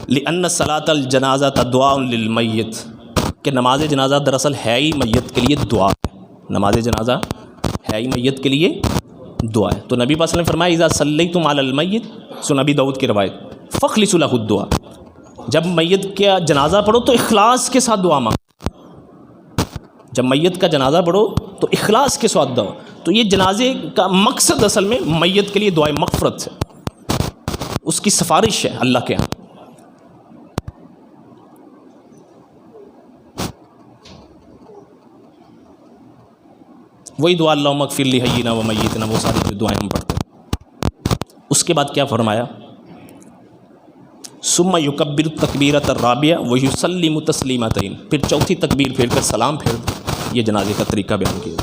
لِأَنَّ صَلَاةَ الْجَنَازَةَ دُعَاءٌ لِلْمَيِّتِ، کہ نماز جنازہ دراصل ہے ہی میت کے لیے دعا ہے، نماز جنازہ ہے ہی میت کے لیے دعا ہے۔ تو نبی پاک صلی اللہ علیہ وسلم نے فرمایا اذا صلیتم علی المیت، سن نبی داؤد کی روایت، فخلصوا لہ الدعاء، جب میت کا جنازہ پڑھو تو اخلاص کے ساتھ دعا مانگو، جب میت کا جنازہ پڑھو تو اخلاص کے ساتھ دعا۔ تو یہ جنازے کا مقصد اصل میں میت کے لیے دعائے مغفرت ہے، اس کی سفارش ہے اللہ کے ہاں۔ وہی دعا اللہم اغفر لحینا و میتنا، وہ ساری جو دعائیں ہم پڑھتے ہیں۔ اس کے بعد کیا فرمایا، ثم یکبر التکبیرۃ الرابعہ ویسلم تسلیمتین، پھر چوتھی تکبیر پھیر کر سلام پھیر دو۔ یہ جنازے کا طریقہ بیان کیا۔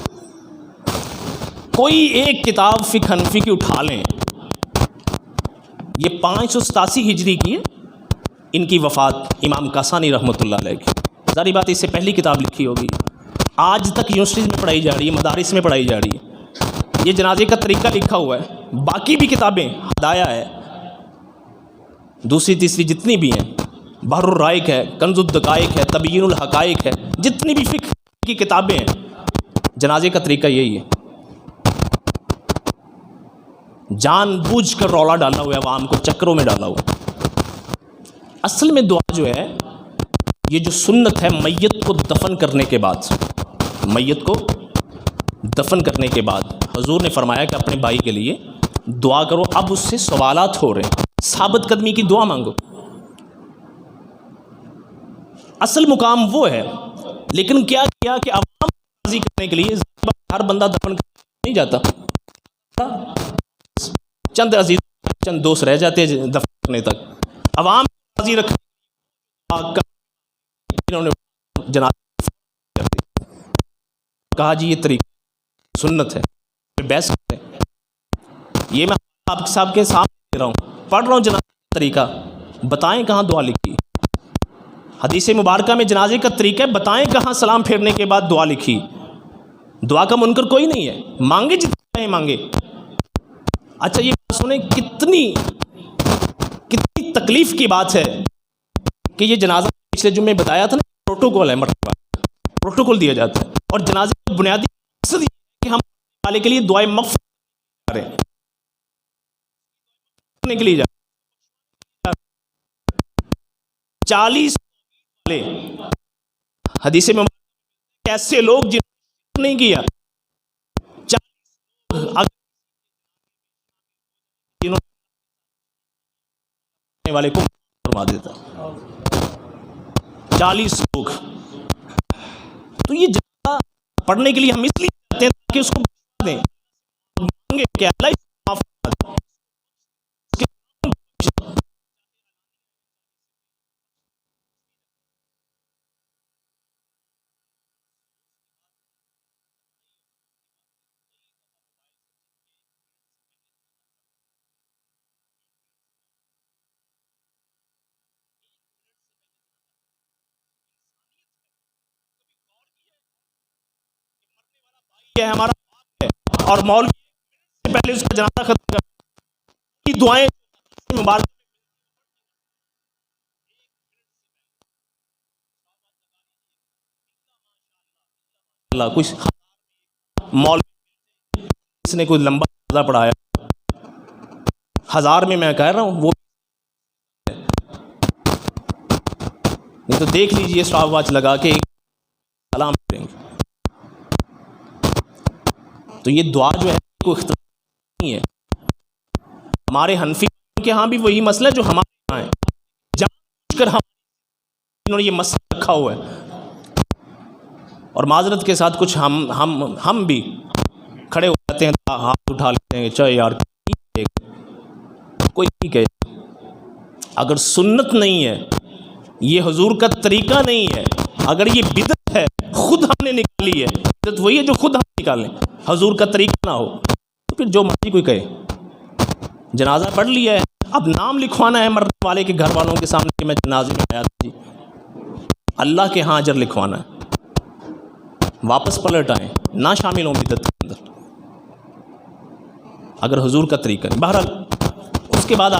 کوئی ایک کتاب فقہ حنفی کی اٹھا لیں، یہ 587 ہجری کی ہے، ان کی وفات امام کاسانی رحمۃ اللہ علیہ کی، ظاہری بات اس سے پہلی کتاب لکھی ہوگی، آج تک یونیورسٹیز میں پڑھائی جا رہی ہے، مدارس میں پڑھائی جا رہی ہے، یہ جنازے کا طریقہ لکھا ہوا ہے۔ باقی بھی کتابیں، ہدایہ ہے، دوسری تیسری جتنی بھی ہیں، بحر الرائق ہے، کنز الدقائق ہے، تبیین الحقائق ہے، جتنی بھی فقہ کی کتابیں ہیں، جنازے کا طریقہ یہی ہے۔ جان بوجھ کر رولا ڈالا ہوا ہے، عوام کو چکروں میں ڈالا ہوا ہے۔ اصل میں دعا جو ہے، یہ جو سنت ہے میت کو دفن کرنے کے بعد، میت کو دفن کرنے کے بعد حضور نے فرمایا کہ اپنے بھائی کے لیے دعا کرو، اب اس سے سوالات ہو رہے ہیں، ثابت قدمی کی دعا مانگو۔ اصل مقام وہ ہے، لیکن کیا کیا کہ عوام کو راضی کرنے کے لیے ہر بندہ دفن کرنے نہیں جاتا، چند عزیز چند دوست رہ جاتے ہیں دفن کرنے تک، عوام کو راضی رکھنے انہوں نے جنازہ کہا جی یہ طریقہ سنت ہے، بحث کرتے ہیں۔ یہ میں آپ صاحب کے سامنے دے رہا ہوں، پڑھ رہا ہوں جنازے کا طریقہ، بتائیں کہاں دعا لکھی؟ حدیث مبارکہ میں جنازے کا طریقہ ہے، بتائیں کہاں سلام پھیرنے کے بعد دعا لکھی؟ دعا کا منکر کوئی نہیں ہے، مانگے جتنے مانگے۔ اچھا یہ بات سنیں، کتنی تکلیف کی بات ہے کہ یہ جنازہ پچھلے جمعے بتایا تھا نا، پروٹوکول ہے، مرتبہ پروٹوکول دیا جاتا ہے، اور جنازے کا بنیادی مقصد یہ ہے کہ ہم والے کے لیے دعائیں مغفرت کریں، کرنے کے لیے جائیں۔ 40 والے حدیث میں ایسے لوگ جنہوں نے نہیں کیا، 40 جنہوں نے والے کو فرما دیتا، 40 لوگ۔ تو یہ جنازہ پڑھنے کے لیے ہم اس لیے جاتے ہیں تاکہ اس کو بتا دیں، مانگے کہ اللہ اس کو معاف فرما دے۔ ہے ہمارا ہے، اور مولوی سے پہلے اس کا جنازہ ختم کر دعائیں مبارک اللہ کچھ مولوی اس نے کوئی لمبا جنازہ پڑھایا 1000 میں کہہ رہا ہوں، وہ نہیں تو دیکھ لیجئے اسٹاپ واچ لگا کے سلام کریں گے. تو یہ دعا جو ہے کوئی اختلاف نہیں ہے. ہمارے حنفی کے ہاں بھی وہی مسئلہ ہے جو ہمارے یہاں ہے، جان کر انہوں نے یہ مسئلہ رکھا ہوا ہے. اور معذرت کے ساتھ کچھ ہم بھی کھڑے ہو جاتے ہیں، ہاتھ اٹھا لیتے ہیں، چاہے یار کوئی نہیں کہے. اگر سنت نہیں ہے، یہ حضور کا طریقہ نہیں ہے، اگر یہ بدعت ہے خود ہم نے نکالی ہے، بدعت وہی ہے جو خود ہم نکالیں، حضور کا طریقہ نہ ہو تو پھر جو مرضی کوئی کہے. جنازہ پڑھ لیا ہے، اب نام لکھوانا ہے مرنے والے کے گھر والوں کے سامنے کہ میں جنازے میں آیا تھا جی، اللہ کے ہاں اجر لکھوانا ہے. واپس پلٹ آئیں، نہ شامل ہوں بدعت کے اندر اگر حضور کا طریقہ نہیں. بہرحال اس کے بعد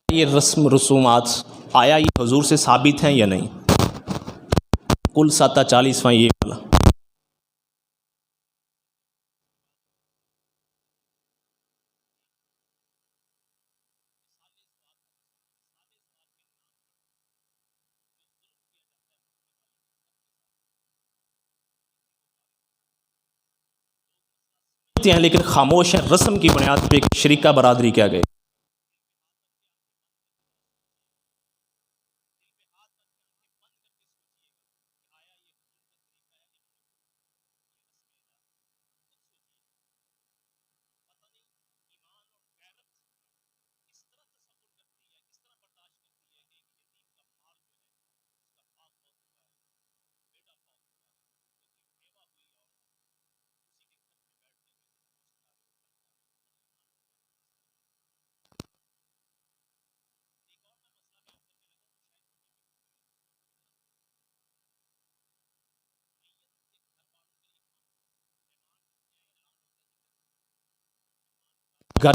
یہ رسم رسومات آیا یہ حضور سے ثابت ہیں یا نہیں. کل 47واں یہ والا ہیں، لیکن خاموش ہیں رسم کی بنیاد پہ شریکہ برادری کیا گئے. گھر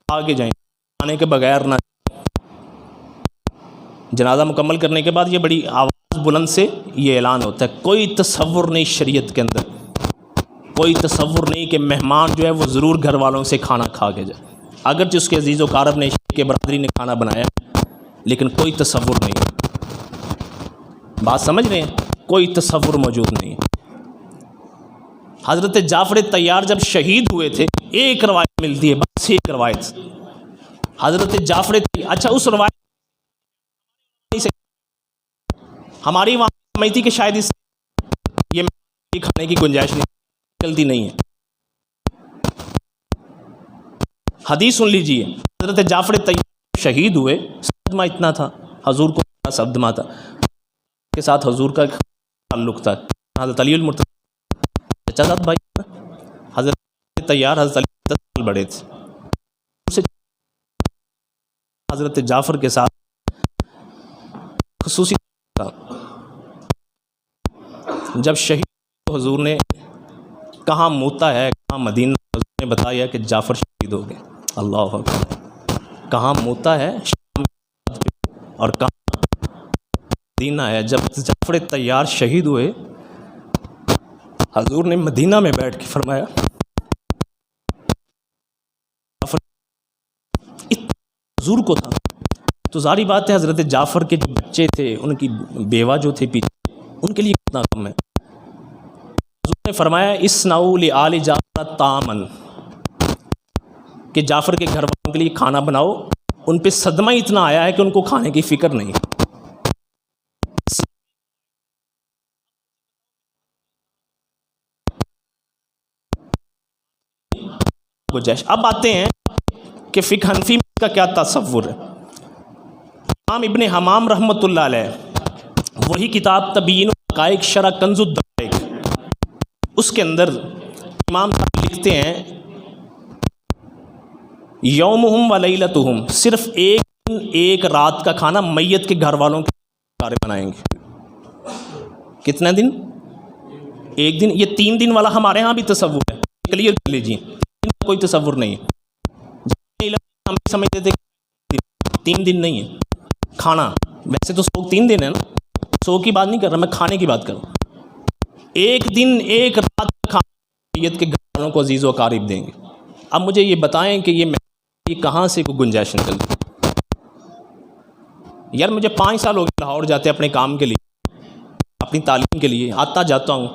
آگے جائیں آنے کے بغیر نہ. جنازہ مکمل کرنے کے بعد یہ بڑی آواز بلند سے یہ اعلان ہوتا ہے، کوئی تصور نہیں شریعت کے اندر، کوئی تصور نہیں کہ مہمان جو ہے وہ ضرور گھر والوں سے کھانا کھا کے جائے. اگرچہ اس کے عزیز و اقارب نے شریک برادری نے کھانا بنایا لیکن کوئی تصور نہیں. بات سمجھ رہے ہیں؟ کوئی تصور موجود نہیں. حضرت جعفر طیار جب شہید ہوئے تھے، ایک روایت ملتی ہے، بس ایک روایت حضرت جعفر طیار. اچھا اس روایت ہماری وہاں سمجھتی کہ شاید اس یہ کھانے کی گنجائش نہیں چلتی نہیں ہے. حدیث سن لیجئے، حضرت جعفر طیار شہید ہوئے، صدمہ اتنا تھا حضور کو، صدمہ تھا کے ساتھ حضور کا تعلق تھا. حضرت علی المرتضی چچا زاد بھائی، حضرت طیار حضرت علی 10 سال بڑے تھے. حضرت جعفر کے ساتھ خصوصی تھا. جب شہید حضور نے کہاں موتا ہے کہاں مدینہ، حضور نے بتایا کہ جعفر شہید ہو گئے. اللہ اکبر. کہاں موتا ہے شام اور کہاں مدینہ ہے. جب جعفر طیار شہید ہوئے حضور نے مدینہ میں بیٹھ کے فرمایا، حضور کو تھا تو ظاہری بات ہے حضرت جعفر کے جو بچے تھے، ان کی بیوہ جو تھے پیچھے، ان کے لیے کتنا کم ہے. حضور نے فرمایا اسنعوا لآل جعفر طعاما، کہ جعفر کے گھر والوں کے لیے کھانا بناؤ. ان پہ صدمہ اتنا آیا ہے کہ ان کو کھانے کی فکر نہیں. اب آتے ہیں کہ فقہ حنفی میں کا کیا تصور ہے. امام ابن حمام رحمۃ اللہ علیہ وہی کتاب تبیین الحقائق شرح کنز الدقائق، اس کے اندر امام صاحب لکھتے ہیں یومہم و لیلتہم، صرف ایک دن ایک رات کا کھانا میت کے گھر والوں کے کارے بنائیں گے. کتنے دن؟ ایک دن. یہ 3 دن والا ہمارے ہاں بھی تصور ہے. کلیئر کر لیجیے، کوئی تصور نہیں ہے۔ ہم بھی سمجھتے تھے 3 دن نہیں ہے کھانا، ویسے تو 3 دن ہے نا، 100 کی بات نہیں کر رہا میں، کھانے کی بات کر رہا ہوں۔ 1 دن 1 رات کھانا میت کے گھر والوں کو عزیز و اقارب دیں گے۔ اب مجھے یہ بتائیں کہ یہ کہاں سے کوئی گنجائش نکلتی؟ یار مجھے 5 سال ہو گئے لاہور جاتے اپنے کام کے لیے، اپنی تعلیم کے لیے آتا جاتا ہوں،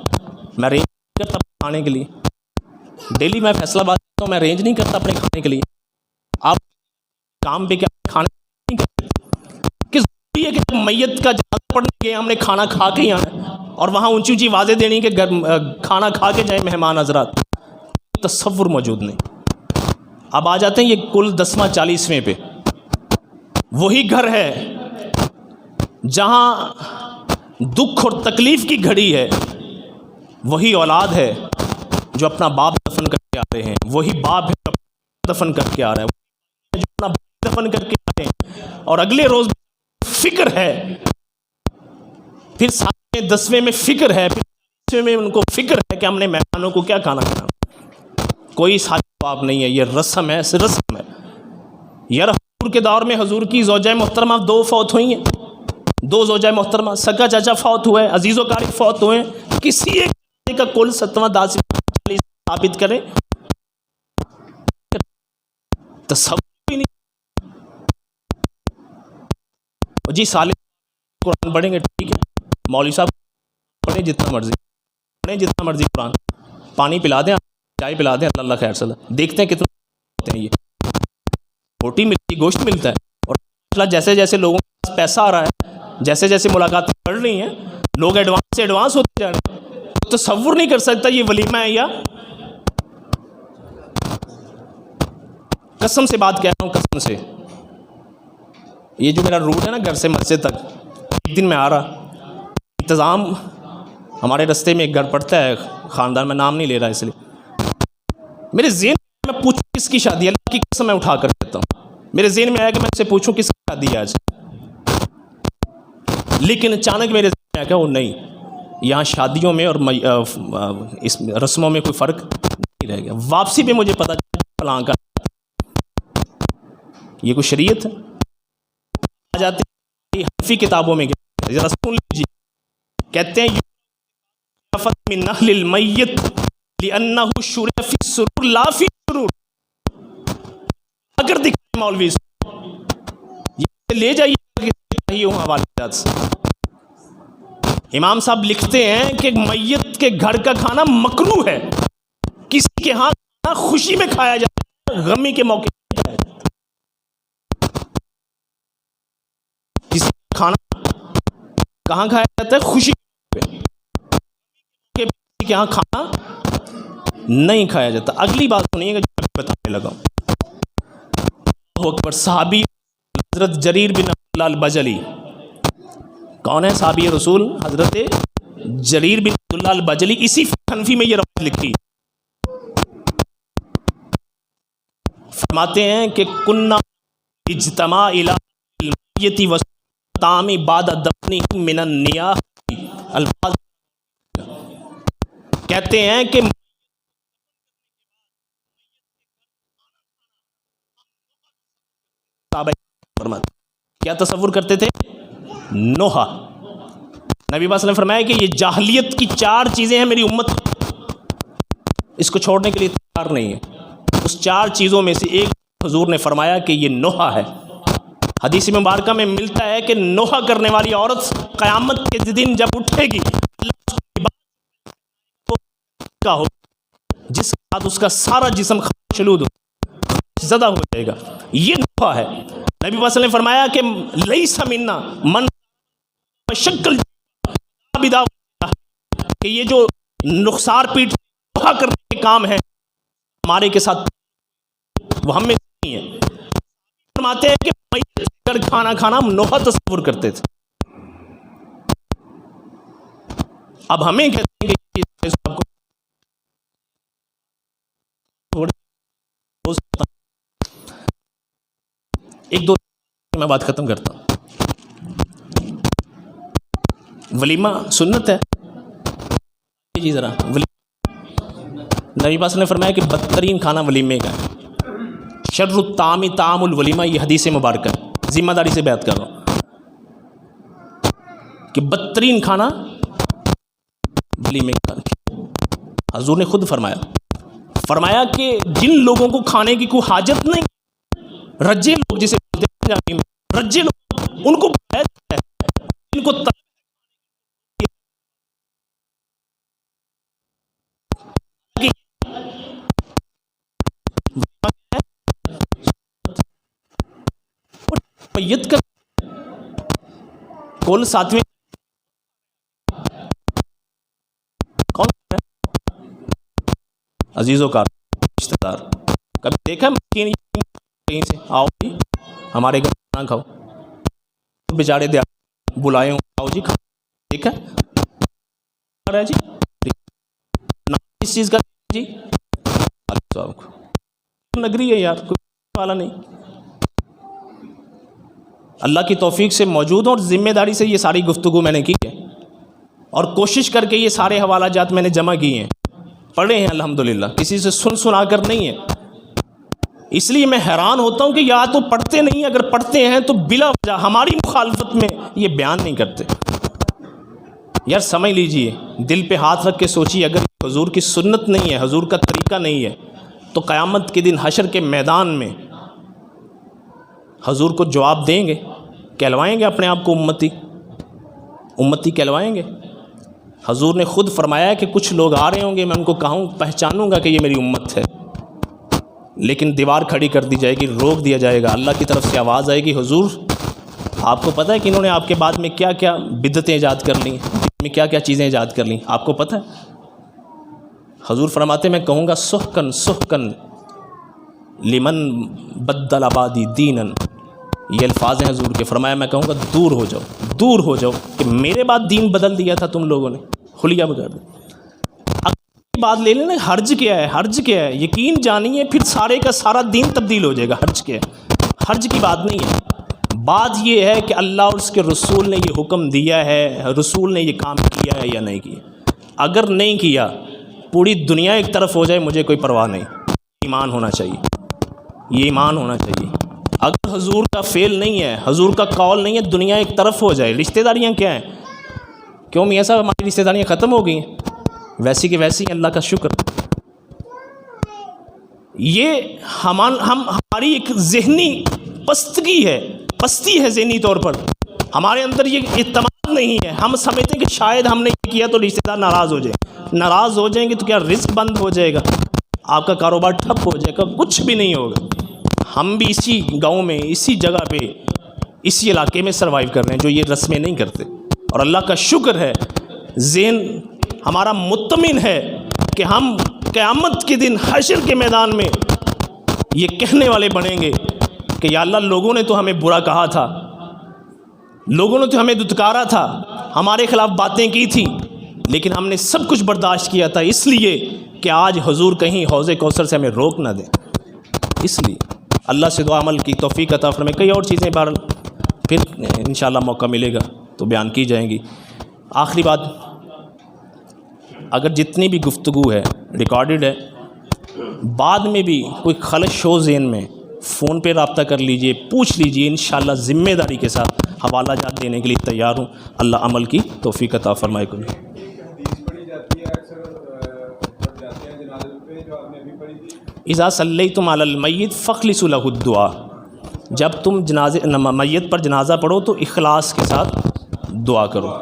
میں رینج نہیں کرتا کھانے کے لیے۔ ڈیلی میں فیصلہ باد جاتا ہوں، میں رینج نہیں کرتا اپنے کھانے کے لیے۔ آپ کام پہ کیا کھانے نہیں کرتے؟ کس ضروری ہے کہ میت کا جنازہ پڑھنے کے ہم نے کھانا کھا کے ہی آنا ہے اور وہاں اونچی اونچی آوازیں دینی کہ کھانا کھا کے جائیں مہمان حضرات؟ تصور موجود نہیں۔ اب آ جاتے ہیں یہ کل 10واں 40ویں پہ، وہی گھر ہے جہاں دکھ اور تکلیف کی گھڑی ہے، وہی اولاد ہے جو اپنا باپ دفن کر کے آ رہے ہیں، وہی باپ ہے جو اپنا دفن کر کے آ رہا ہے، جو اپنا باپ دفن کر کے آ رہے ہیں، اور اگلے روز فکر ہے، پھر 7ویں 10ویں میں فکر ہے، پھر 10ویں میں ان کو فکر ہے کہ ہم نے مہمانوں کو کیا کھانا کھانا۔ کوئی ساتھ باپ نہیں ہے، یہ رسم ہے، رسم ہے۔ یار حضور کے دور میں حضور کی زوجہ محترمہ 2 فوت ہوئی ہیں، 2 زوجہ محترمہ، سگا چاچا فوت ہوئے، عزیز و قارب فوت ہوئے، کسی ایک کا کل 7واں 10واں ثابت کریں، تصور بھی نہیں۔ جی سال قرآن پڑھیں گے ٹھیک ہے، مولوی صاحب پڑھیں جتنا مرضی قرآن، پانی پلا دیں، چائے پلا دیں، اللہ خیر صلی اللہ، دیکھتے ہیں کتنا ہوتے ہیں۔ یہ روٹی ملتی، گوشت ملتا ہے، اور جیسے جیسے لوگوں کے پاس پیسہ آ رہا ہے، جیسے جیسے ملاقاتیں بڑھ رہی ہیں، لوگ ایڈوانس سے ایڈوانس ہوتے جا رہے ہیں۔ تصور نہیں کر سکتا یہ ولیمہ ہے، یا قسم سے بات کہہ رہا ہوں، قسم سے، یہ جو میرا روٹ ہے نا گھر سے مسجد تک، ایک دن میں آ رہا، انتظام ہمارے رستے میں ایک گھر پڑتا ہے خاندان، میں نام نہیں لے رہا اس لیے، میرے ذہن میں پوچھوں کس کی شادی ہے، اللہ کی قسم میں اٹھا کر دیتا ہوں، میرے ذہن میں آیا کہ میں سے پوچھوں کس کی شادی ہے آج، لیکن اچانک میرے ذہن میں آیا کہ وہ نہیں، یہاں شادیوں میں اور اس رسموں میں کوئی فرق نہیں رہ گیا۔ واپسی پہ مجھے پتا چلا فلاں کا، یہ کوئی شریعت ہے؟ آ جاتے ہیں حنفی کتابوں میں، ذرا سن لیجیے، کہتے ہیں من اہل المیت لأنه شرع فی السرور لا فی الشرور۔ اگر دکھائے مولوی یہ لے جائیے حوالے جات سے، امام صاحب لکھتے ہیں کہ میت کے گھر کا کھانا مکروہ ہے، کسی کے ہاں کھانا خوشی میں کھایا جاتا ہے، غمی کے موقع پہ کھایا جاتا ہے۔ کسی کا کھانا کہاں کھایا جاتا ہے؟ خوشی پہ، کسی کے ہاں کھانا نہیں کھایا جاتا۔ اگلی بات سنیے گا جو میں بتانے لگا ہوں، اللہ اکبر، صحابی حضرت جریر بن عبداللہ البجلی، کون ہے صحابی رسول؟ حضرت جریر بن عبداللہ البجلی، اسی حنفی میں یہ روایت لکھی، فرماتے ہیں کہ کننا اجتماع الی المیت والطعام بعد دفنہ من النیاح، الفاظ کہتے ہیں کہ کیا تصور کرتے تھے؟ نوحہ۔ نبی صلی اللہ علیہ وسلم نے فرمایا کہ یہ جاہلیت کی 4 چیزیں ہیں، میری امت اس کو چھوڑنے کے لیے تیار نہیں ہے۔ اس 4 چیزوں میں سے ایک حضور نے فرمایا کہ یہ نوحہ ہے۔ حدیث مبارکہ میں ملتا ہے کہ نوحہ کرنے والی عورت قیامت کے دن جب اٹھے گی، کا ہو جس کے بعد اس کا سارا جسم خلود زدہ ہو جائے گا، یہ نوحہ ہے۔ نبی صلی اللہ علیہ وسلم نے فرمایا کہ لیس منا من شکل بدا، کہ یہ جو نخسار پیٹ نوحہ کرنے کے کام ہے ہمارے کے ساتھ، وہ ہم میں نہیں ہے۔ فرماتے ہیں کہ میت کھانا کھانا ہم نوحہ تصور کرتے تھے، اب ہمیں کہتے ہیں کہ آپ کو ایک دو میں بات ختم کرتا ہوں۔ ولیمہ سنت ہے جی، ذرا نبی پاک نے فرمایا کہ بدترین کھانا ولیمے کا ہے، شر الطعام طعام الولیمہ، یہ حدیث مبارکہ ہے، ذمہ داری سے بیعت کر رہا ہوں کہ بدترین کھانا ولیمے کا۔ حضور نے خود فرمایا کہ جن لوگوں کو کھانے کی کوئی حاجت نہیں، رجے لوگ جسے بولتے ہیں، رجے لوگ، ان کو ہے، ان کو میت کا کل ساتویں کون ہے؟ عزیزوں کا رشتہ دار، کبھی دیکھا مسکین کہیں سے آؤ جی ہمارے گھر کھانا کھاؤ، بیچارے دیا بلائے ہوں آؤ جی کھاؤ، دیکھا ہے جی اس چیز کا جی نگری ہے یار، کوئی والا نہیں۔ اللہ کی توفیق سے موجود ہوں اور ذمہ داری سے یہ ساری گفتگو میں نے کی ہے، اور کوشش کر کے یہ سارے حوالہ جات میں نے جمع کیے ہیں، پڑھے ہیں الحمدللہ، کسی سے سنا کر نہیں ہے۔ اس لیے میں حیران ہوتا ہوں کہ یا تو پڑھتے نہیں، اگر پڑھتے ہیں تو بلا وجہ ہماری مخالفت میں یہ بیان نہیں کرتے۔ یار سمجھ لیجئے، دل پہ ہاتھ رکھ کے سوچیے، اگر حضور کی سنت نہیں ہے، حضور کا طریقہ نہیں ہے، تو قیامت کے دن حشر کے میدان میں حضور کو جواب دیں گے؟ کہلوائیں گے اپنے آپ کو امتی کہلوائیں گے؟ حضور نے خود فرمایا کہ کچھ لوگ آ رہے ہوں گے، میں ان کو پہچانوں گا کہ یہ میری امت ہے، لیکن دیوار کھڑی کر دی جائے گی، روک دیا جائے گا، اللہ کی طرف سے آواز آئے گی، حضور آپ کو پتہ ہے کہ انہوں نے آپ کے بعد میں کیا کیا بدعتیں ایجاد کر لیں، میں کیا کیا چیزیں ایجاد کر لیں، آپ کو پتہ ہے؟ حضور فرماتے میں کہوں گا سحقن سحقن لمن بدل آبادی دینا، یہ الفاظ ہیں حضور کے، فرمایا میں کہوں گا دور ہو جاؤ کہ میرے بعد دین بدل دیا تھا تم لوگوں نے، خلیہ بگاڑ دیا۔ اب بات لے لیں نا، حرج کیا ہے، یقین جانیے پھر سارے کا سارا دین تبدیل ہو جائے گا۔ حرج کیا ہے؟ حرج کی بات نہیں ہے، بات یہ ہے کہ اللہ اور اس کے رسول نے یہ حکم دیا ہے، رسول نے یہ کام کیا ہے یا نہیں کیا۔ اگر نہیں کیا، پوری دنیا ایک طرف ہو جائے، مجھے کوئی پرواہ نہیں، ایمان ہونا چاہیے، یہ ایمان ہونا چاہیے۔ اگر حضور کا فعل نہیں ہے، حضور کا قول نہیں ہے، دنیا ایک طرف ہو جائے۔ رشتہ داریاں کیا ہیں؟ کیوں میاں صاحب ہماری رشتہ داریاں ختم ہو گئی ہیں؟ ویسی کہ ویسی ہیں، اللہ کا شکر۔ یہ ہماری ایک ذہنی پستی ہے ذہنی طور پر، ہمارے اندر یہ اعتماد نہیں ہے۔ ہم سمجھتے ہیں کہ شاید ہم نے یہ کیا تو رشتہ دار ناراض ہو جائیں گے تو کیا رزق بند ہو جائے گا، آپ کا کاروبار ٹھپ ہو جائے گا، کچھ بھی نہیں ہوگا۔ ہم بھی اسی گاؤں میں، اسی جگہ پہ، اسی علاقے میں سروائیو کر رہے ہیں جو یہ رسمیں نہیں کرتے، اور اللہ کا شکر ہے ذہن ہمارا مطمئن ہے کہ ہم قیامت کے دن حشر کے میدان میں یہ کہنے والے بنیں گے کہ یا اللہ لوگوں نے تو ہمیں برا کہا تھا، لوگوں نے تو ہمیں دھتکارا تھا، ہمارے خلاف باتیں کی تھی، لیکن ہم نے سب کچھ برداشت کیا تھا، اس لیے کہ آج حضور کہیں حوض کوثر سے ہمیں روک نہ دیں۔ اس لیے اللہ سے دعا عمل کی توفیق عطا فرمائے۔ کئی اور چیزیں بہرحال پھر انشاءاللہ موقع ملے گا تو بیان کی جائیں گی۔ آخری بات، اگر جتنی بھی گفتگو ہے ریکارڈڈ ہے، بعد میں بھی کوئی خلش ہو ذہن میں، فون پہ رابطہ کر لیجئے، پوچھ لیجئے، انشاءاللہ ذمہ داری کے ساتھ حوالہ جات دینے کے لیے تیار ہوں۔ اللہ عمل کی توفیق عطا فرمائے۔ اذا صلیتم علی المیت فاخلصوا لہ الدعاء، جب تم میت پر جنازہ پڑھو تو اخلاص کے ساتھ دعا کرو۔